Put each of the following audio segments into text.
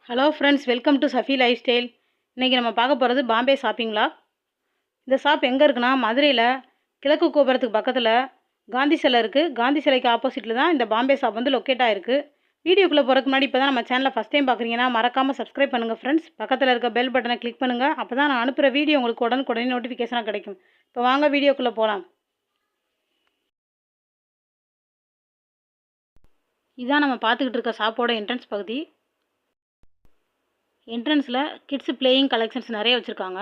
Hello friends, welcome to Safi life style. இன்றைக்கி நம்ம பார்க்க போகிறது பாம்பே ஷாப்பிங் விலாக். இந்த ஷாப் எங்கே இருக்குன்னா மதுரையில் கிழக்கு கோபுரத்துக்கு பக்கத்தில் காந்தி சிலை இருக்குது. காந்தி சிலைக்கு ஆப்போசிட்டில் தான் இந்த பாம்பே ஷாப் வந்து லொக்கேட் ஆகிருக்கு. வீடியோக்குள்ளே போகிறதுக்கு முன்னாடி இப்போ தான் நம்ம சேனலை ஃபஸ்ட் டைம் பார்க்குறீங்கன்னா மறக்காமல் சப்ஸ்கிரைப் பண்ணுங்கள் ஃப்ரெண்ட்ஸ். பக்கத்தில் இருக்க பெல் பட்டனை கிளிக் பண்ணுங்கள். அப்போ தான் நான் அனுப்புகிற வீடியோ உங்களுக்கு உடனுக்குடனே நோட்டிஃபிகேஷனாக கிடைக்கும். இப்போ வாங்க வீடியோக்குள்ளே போகலாம். இதுதான் நம்ம பார்த்துக்கிட்டு இருக்க ஷாப்போட என்ட்ரன்ஸ் பகுதி. என்ட்ரன்ஸில் கிட்ஸ் பிளேயிங் கலெக்ஷன்ஸ் நிறைய வச்சுருக்காங்க.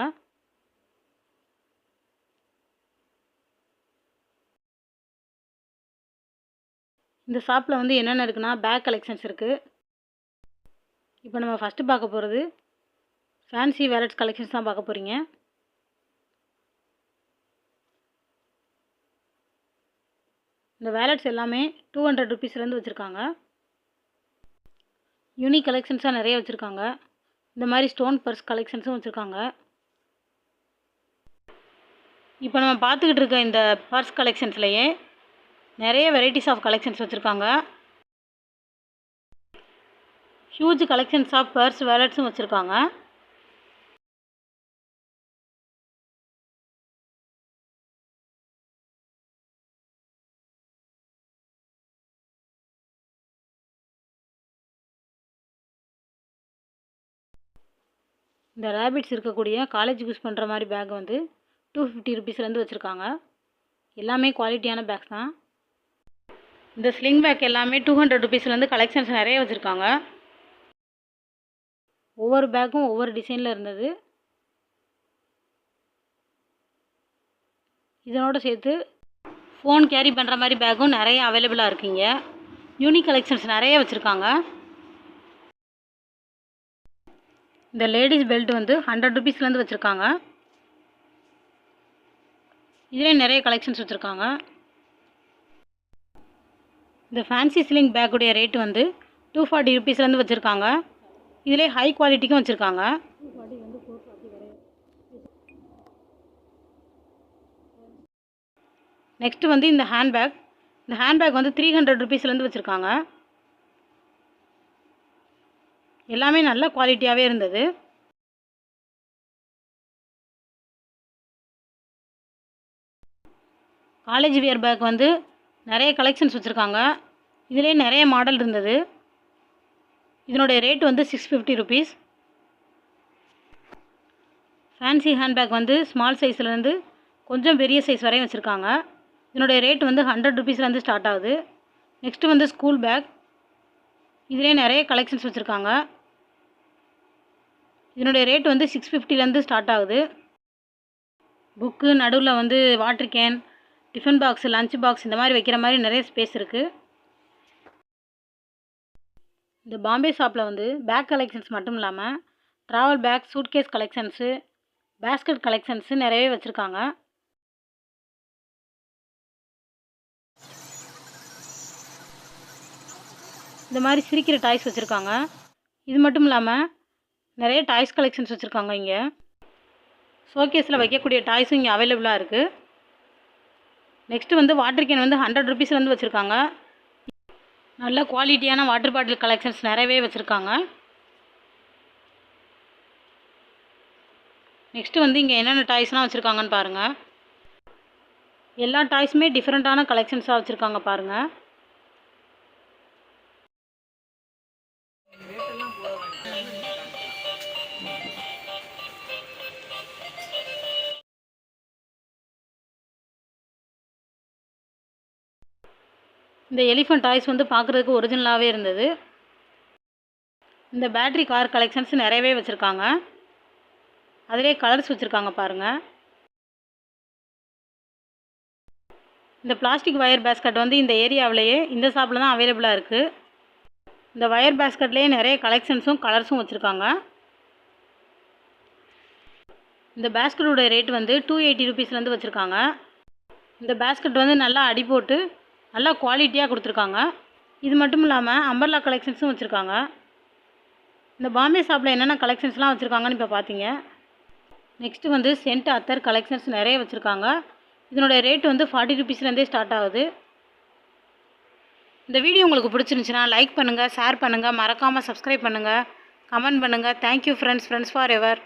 இந்த ஷாப்பில் வந்து என்னென்ன இருக்குன்னா பேக் கலெக்ஷன்ஸ் இருக்குது. இப்போ நம்ம ஃபஸ்ட்டு பார்க்க போகிறது ஃபேன்சி வேலட்ஸ் கலெக்ஷன்ஸ் தான் பார்க்க போகிறீங்க. இந்த வேலட்ஸ் எல்லாமே 200 ருபீஸ்லேருந்து வச்சுருக்காங்க. யூனிக் கலெக்ஷன்ஸாக நிறைய வச்சுருக்காங்க. இந்த மாதிரி ஸ்டோன் பர்ஸ் கலெக்ஷன்ஸும் வச்சுருக்காங்க. இப்போ நம்ம பார்த்துக்கிட்டு இருக்க இந்த பர்ஸ் கலெக்ஷன்ஸ்லேயே நிறைய வெரைட்டிஸ் ஆஃப் கலெக்ஷன்ஸ் வச்சுருக்காங்க. ஹியூஜ் கலெக்ஷன்ஸ் ஆஃப் பர்ஸ் வேலட்ஸும் வச்சுருக்காங்க. இந்த ரேபிட்ஸ் இருக்கக்கூடிய காலேஜ் யூஸ் பண்ணுற மாதிரி பேக் வந்து 250 ருபீஸ்லேருந்து வச்சுருக்காங்க. எல்லாமே குவாலிட்டியான பேக்ஸ் தான். இந்த ஸ்லிங் பேக் எல்லாமே 200 ருபீஸ்லேருந்து கலெக்ஷன்ஸ் நிறைய வச்சுருக்காங்க. ஒவ்வொரு பேக்கும் ஒவ்வொரு டிசைனில் இருந்தது. இதனோட சேர்த்து ஃபோன் கேரி பண்ணுற மாதிரி பேக்கும் நிறைய அவைலபிளாக இருக்குங்க. யூனிக் கலெக்ஷன்ஸ் நிறைய வச்சுருக்காங்க. இந்த லேடிஸ் பெல்ட் வந்து 100 ருபீஸ்லேருந்து வச்சுருக்காங்க. இதிலே நிறைய கலெக்ஷன்ஸ் வச்சுருக்காங்க. இந்த ஃபேன்சி ஸ்லிங் பேக்குடைய ரேட் வந்து 240 ருபீஸ்லேருந்து வச்சுருக்காங்க. இதிலே ஹை குவாலிட்டிக்கும் வச்சுருக்காங்க. நெக்ஸ்ட்டு வந்து இந்த ஹேண்ட்பேக். இந்த ஹேண்ட்பேக் வந்து 300 ருபீஸ்லேருந்து வச்சுருக்காங்க. எல்லாமே நல்ல குவாலிட்டியாகவே இருந்தது. காலேஜ் வியர் பேக் வந்து நிறைய கலெக்ஷன்ஸ் வச்சுருக்காங்க. இதிலே நிறைய மாடல் இருந்தது. இதனுடைய ரேட் வந்து 650 ருபீஸ். ஃபேன்சி ஹேண்ட்பேக் வந்து ஸ்மால் சைஸ்லேருந்து கொஞ்சம் பெரிய சைஸ் வரையும் வச்சுருக்காங்க. இதனுடைய ரேட் வந்து 100 ருபீஸ்லேருந்து ஸ்டார்ட் ஆகுது. நெக்ஸ்ட்டு வந்து ஸ்கூல் பேக். இதிலே நிறைய கலெக்ஷன்ஸ் வச்சுருக்காங்க. இதனுடைய ரேட் வந்து 650லேருந்து ஸ்டார்ட் ஆகுது. புக்கு நடுவில் வந்து water can, tiffin box, lunch box இந்த மாதிரி வைக்கிற மாதிரி நிறைய ஸ்பேஸ் இருக்குது. இந்த பாம்பே ஷாப்பில் வந்து பேக் கலெக்ஷன்ஸ் மட்டும் இல்லாமல் travel bag, suitcase collections, basket collections நிறையவே வச்சுருக்காங்க. இந்த மாதிரி சிரிக்கிற டாய்ஸ் வச்சுருக்காங்க. இது மட்டும் இல்லாமல் நிறைய டாய்ஸ் கலெக்ஷன்ஸ் வச்சுருக்காங்க. இங்கே ஷோகேஸில் வைக்கக்கூடிய டாய்ஸும் இங்கே அவைலபிளாக இருக்குது. நெக்ஸ்ட்டு வந்து வாட்டர் கேன் வந்து 100 ருபீஸ்லேருந்து வச்சுருக்காங்க. நல்ல குவாலிட்டியான வாட்டர் பாட்டில் கலெக்ஷன்ஸ் நிறையவே வச்சுருக்காங்க. நெக்ஸ்ட்டு வந்து இங்கே என்னென்ன டாய்ஸ்லாம் வச்சுருக்காங்கன்னு பாருங்கள். எல்லா டாய்ஸுமே டிஃப்ரெண்ட்டான கலெக்ஷன்ஸாக வச்சுருக்காங்க பாருங்கள். இந்த எலிஃபண்ட் டாய்ஸ் வந்து பார்க்குறதுக்கு ஒரிஜினலாகவே இருந்தது. இந்த பேட்ரி கார் கலெக்ஷன்ஸ் நிறையவே வச்சுருக்காங்க. அதிலே கலர்ஸ் வச்சுருக்காங்க பாருங்கள். இந்த பிளாஸ்டிக் வயர் பேஸ்கட் வந்து இந்த ஏரியாவிலேயே இந்த ஷாப்பில் தான் அவைலபிளாக இருக்குது. இந்த வயர் பேஸ்கட்லேயே நிறைய கலெக்ஷன்ஸும் கலர்ஸும் வச்சுருக்காங்க. இந்த பேஸ்கட்டோட ரேட் வந்து 280 ருபீஸ்லேருந்து வச்சுருக்காங்க. இந்த பேஸ்கட் வந்து நல்லா அடி போட்டு நல்லா குவாலிட்டியாக கொடுத்துருக்காங்க. இது மட்டும் இல்லாமல் அம்பர்லா கலெக்ஷன்ஸும் வச்சுருக்காங்க. இந்த பாம்பே ஷாப்பில் என்னென்ன கலெக்ஷன்ஸ்லாம் வச்சுருக்காங்கன்னு இப்போ பார்த்தீங்க. நெக்ஸ்ட்டு வந்து சென்ட் அத்தர் கலெக்ஷன்ஸ் நிறைய வச்சுருக்காங்க. இதனுடைய ரேட் வந்து 40 ருபீஸ்லேருந்தே ஸ்டார்ட் ஆகுது. இந்த வீடியோ உங்களுக்கு பிடிச்சிருந்துச்சுன்னா லைக் பண்ணுங்கள், ஷேர் பண்ணுங்கள், மறக்காமல் சப்ஸ்கிரைப் பண்ணுங்கள். கமெண்ட் பண்ணுங்கள். Thank you friends for ever.